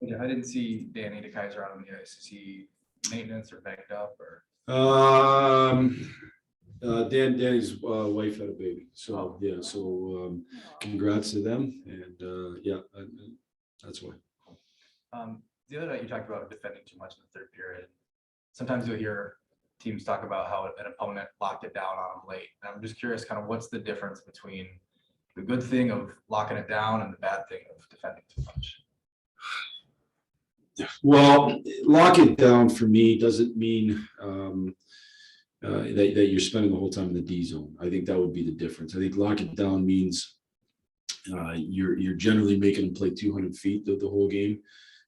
Yeah, I didn't see Danny DeKaiser out on the ice. Is he maintenance or banged up or? Danny's wife had a baby, so yeah. So congrats to them, and that's why. The other night you talked about defending too much in the third period. Sometimes you'll hear teams talk about how an opponent locked it down on them late. And I'm just curious, kind of what's the difference between the good thing of locking it down and the bad thing of defending too much? Well, lock it down for me doesn't mean that you're spending the whole time in the D zone. I think that would be the difference. I think lock it down means you're generally making them play 200 feet the whole game.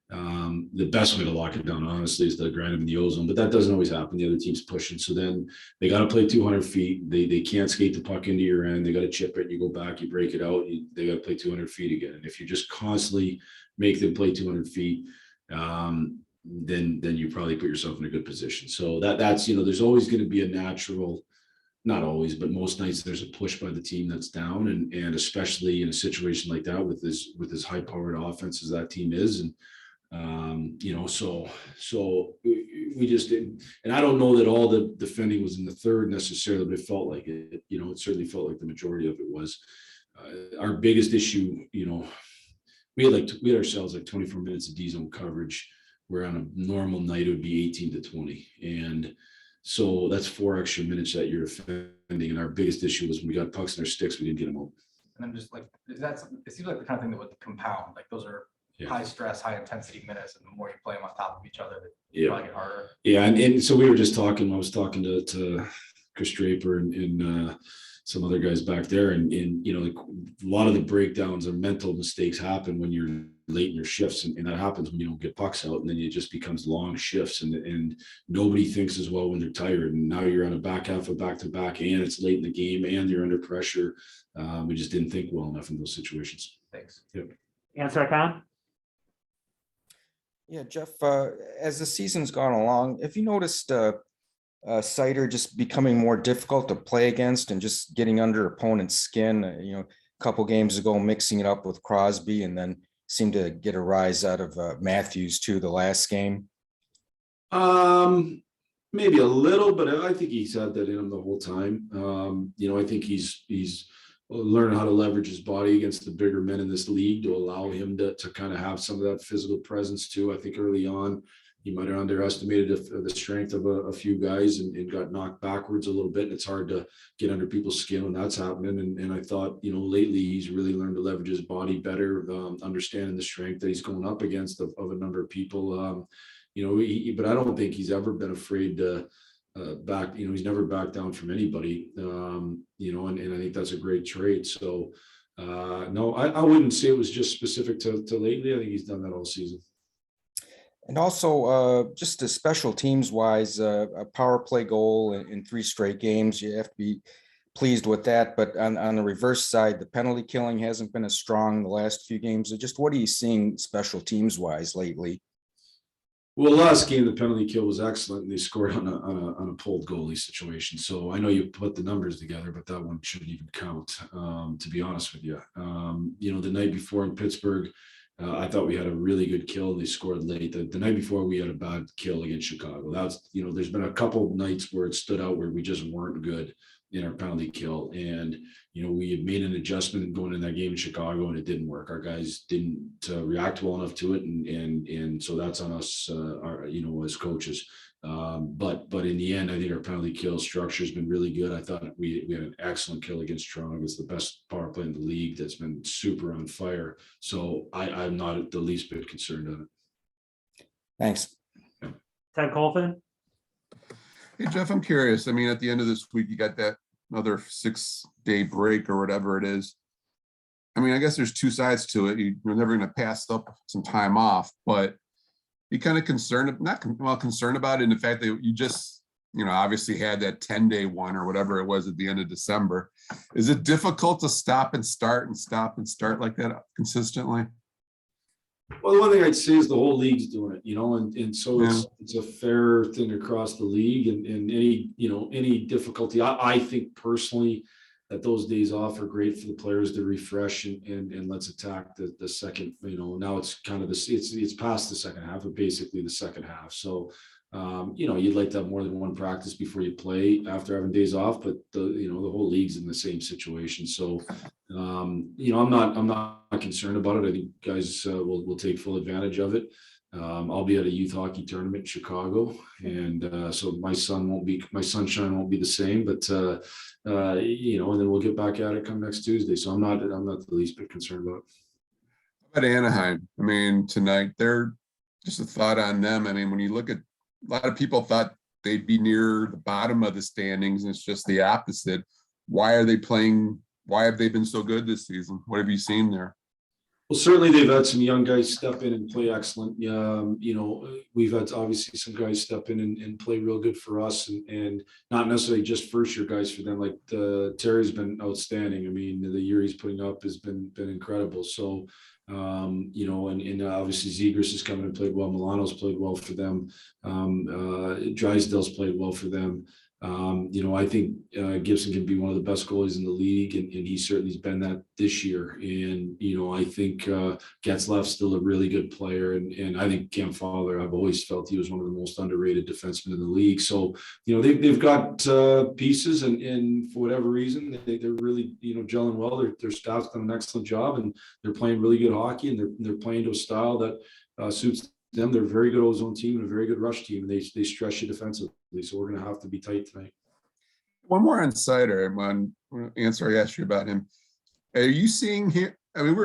The best way to lock it down, honestly, is to grind them in the ozone, but that doesn't always happen. The other team's pushing, so then they got to play 200 feet. They can't skate the puck into your end. They got to chip it. You go back, you break it out. They got to play 200 feet again. And if you just constantly make them play 200 feet, then you probably put yourself in a good position. So that's there's always going to be a natural. Not always, but most nights there's a push by the team that's down, and especially in a situation like that with this high powered offense as that team is, and so we just didn't. And I don't know that all the defending was in the third necessarily, but it felt like it. It certainly felt like the majority of it was. Our biggest issue, we had ourselves like 24 minutes of D zone coverage, where on a normal night it would be 18 to 20, and so that's 4 extra minutes that you're defending. And our biggest issue was when we got pucks in our sticks, we didn't get them out. And I'm just like, it seems like the kind of thing that would compound. Like those are high stress, high intensity minutes, and the more you play them on top of each other, they probably get harder. Yeah, and so we were just talking. I was talking to Chris Draper and some other guys back there, and like a lot of the breakdowns or mental mistakes happen when you're late in your shifts, and that happens when you don't get pucks out, and then it just becomes long shifts, and nobody thinks as well when they're tired, and now you're on a back half of back-to-back, and it's late in the game, and you're under pressure. We just didn't think well enough in those situations. Thanks. Yep. Answer, Con? Yeah, Jeff, as the season's gone along, have you noticed Sider just becoming more difficult to play against and just getting under opponent's skin? A couple games ago, mixing it up with Crosby, and then seemed to get a rise out of Matthews too the last game. Maybe a little, but I think he's had that in him the whole time. I think he's learning how to leverage his body against the bigger men in this league to allow him to kind of have some of that physical presence too. I think early on he might have underestimated the strength of a few guys and got knocked backwards a little bit. And it's hard to get under people's skin when that's happening. And I thought, lately he's really learned to leverage his body better, understanding the strength that he's going up against of a number of people. But I don't think he's ever been afraid to back. He's never backed down from anybody. And I think that's a great trait. So no, I wouldn't say it was just specific to lately. I think he's done that all season. And also, just the special teams wise, a power play goal in 3 straight games, you have to be pleased with that. But on the reverse side, the penalty killing hasn't been as strong the last few games. So just what are you seeing special teams wise lately? Well, last game, the penalty kill was excellent, and they scored on a pulled goalie situation. So I know you put the numbers together, but that one shouldn't even count, to be honest with you. The night before in Pittsburgh, I thought we had a really good kill. They scored late. The night before, we had a bad kill against Chicago. That's there's been a couple of nights where it stood out where we just weren't good in our penalty kill, and we had made an adjustment going in that game in Chicago, and it didn't work. Our guys didn't react well enough to it, and so that's on us, as coaches. But in the end, I think our penalty kill structure has been really good. I thought we had an excellent kill against Toronto. It's the best power play in the league that's been super on fire. So I'm not the least bit concerned on it. Thanks. Ted Colvin? Hey, Jeff, I'm curious. I mean, at the end of this week, you got that another 6-day break or whatever it is. I mean, I guess there's 2 sides to it. You're never going to pass up some time off, but be kind of concerned about it in the fact that you just, obviously had that 10-day one or whatever it was at the end of December. Is it difficult to stop and start like that consistently? Well, the one thing I'd say is the whole league's doing it, and so it's a fair thing across the league, and any difficulty. I think personally, that those days off are great for the players to refresh and let's attack the second, now it's kind of this, it's past the second half, but basically the second half. So, you'd like to have more than one practice before you play after having days off, but the whole league's in the same situation. So, I'm not concerned about it. I think guys will take full advantage of it. I'll be at a youth hockey tournament in Chicago, and so my sunshine won't be the same, but and then we'll get back at it come next Tuesday. So I'm not the least bit concerned about it. At Anaheim, I mean, tonight, they're just a thought on them. I mean, when you look at, a lot of people thought they'd be near the bottom of the standings, and it's just the opposite. Why are they playing? Why have they been so good this season? What have you seen there? Well, certainly they've had some young guys step in and play excellent. We've had obviously some guys step in and play real good for us, and not necessarily just first year guys for them. Like Terry's been outstanding. I mean, the year he's putting up has been incredible. So, and obviously Zegras has come in and played well. Milano's played well for them. Drysdale's played well for them. I think Gibson can be one of the best goalies in the league, and he certainly has been that this year. And I think Getzlaff's still a really good player, and I think Cam Fowler, I've always felt he was one of the most underrated defensemen in the league. So they've got pieces, and for whatever reason they're really gelling well. Their staff's done an excellent job, and they're playing really good hockey, and they're playing to a style that suits them. They're a very good ozone team and a very good rush team, and they stress you defensively. So we're going to have to be tight tonight. One more on Sider. One answer I asked you about him. Are you seeing here? I mean,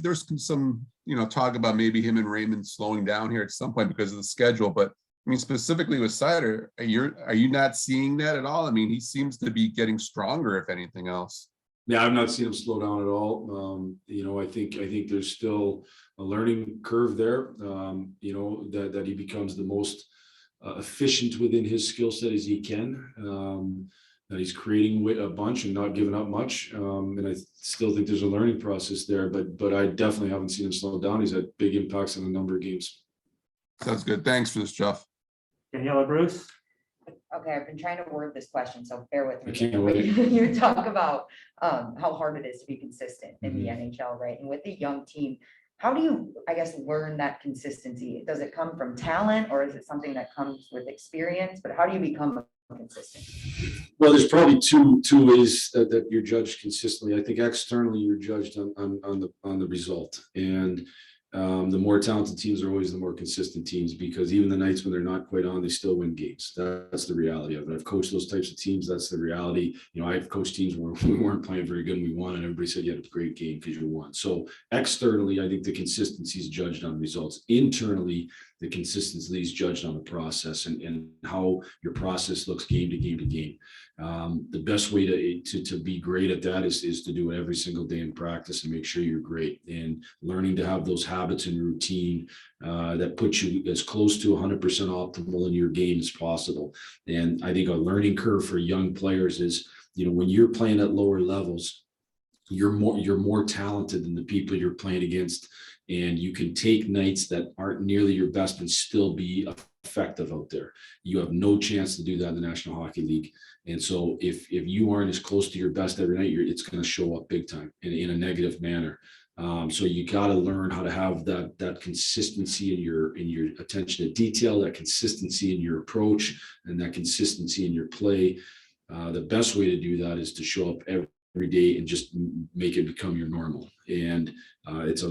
there's some talk about maybe him and Raymond slowing down here at some point because of the schedule. But I mean, specifically with Sider, are you not seeing that at all? I mean, he seems to be getting stronger, if anything else. Yeah, I've not seen him slow down at all. I think there's still a learning curve there. That he becomes the most efficient within his skill set as he can. That he's creating a bunch and not giving up much. And I still think there's a learning process there. But I definitely haven't seen him slow down. He's had big impacts on a number of games. Sounds good. Thanks for this, Jeff. Daniela Bruce. Okay, I've been trying to word this question, so bear with me. I can't wait. You talk about how hard it is to be consistent in the Mhm. NHL, right? And with the young team, how do you, I guess, learn that consistency? Does it come from talent, or is it something that comes with experience? But how do you become consistent? Well, there's probably two ways that you're judged consistently. I think externally you're judged on the result, and the more talented teams are always the more consistent teams, because even the nights when they're not quite on, they still win games. That's the reality of it. I've coached those types of teams. That's the reality. I've coached teams where we weren't playing very good and we won, and everybody said you had a great game because you won. So externally, I think the consistency is judged on results. Internally, the consistency is judged on the process and how your process looks game to game to game. The best way to be great at that is to do it every single day in practice and make sure you're great, and learning to have those habits and routine that put you as close to 100% optimal in your game as possible. And I think a learning curve for young players is, when you're playing at lower levels, you're more talented than the people you're playing against, and you can take nights that aren't nearly your best and still be effective out there. You have no chance to do that in the National Hockey League. And so if you aren't as close to your best every night, it's going to show up big time in a negative manner. So you got to learn how to have that consistency in your attention to detail, that consistency in your approach, and that consistency in your play. The best way to do that is to show up every day and just make it become your normal. And it's a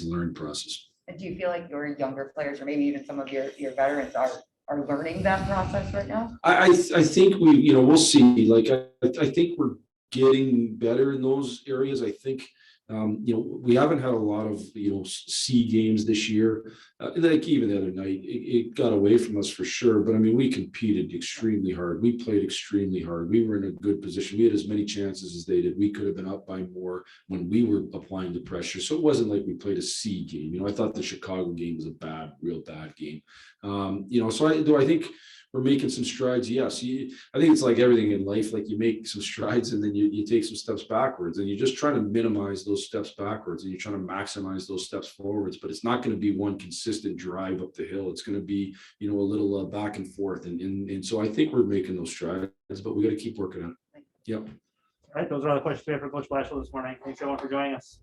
learned process. And do you feel like your younger players, or maybe even some of your veterans, are learning that process right now? I think we'll see. Like I think we're getting better in those areas. I think we haven't had a lot of C games this year. Like even the other night, it got away from us for sure. But I mean, we competed extremely hard. We played extremely hard. We were in a good position. We had as many chances as they did. We could have been up by more when we were applying the pressure. So it wasn't like we played a C game. I thought the Chicago game was a real bad game. So I think we're making some strides. Yes. I think it's like everything in life. Like you make some strides and then you take some steps backwards, and you're just trying to minimize those steps backwards, and you're trying to maximize those steps forwards. But it's not going to be one consistent drive up the hill. It's going to be, a little back and forth. And so I think we're making those strides, but we got to keep working on it. Yep. All right, those are all the questions we have for Coach Blashill this morning. Thanks everyone for joining us.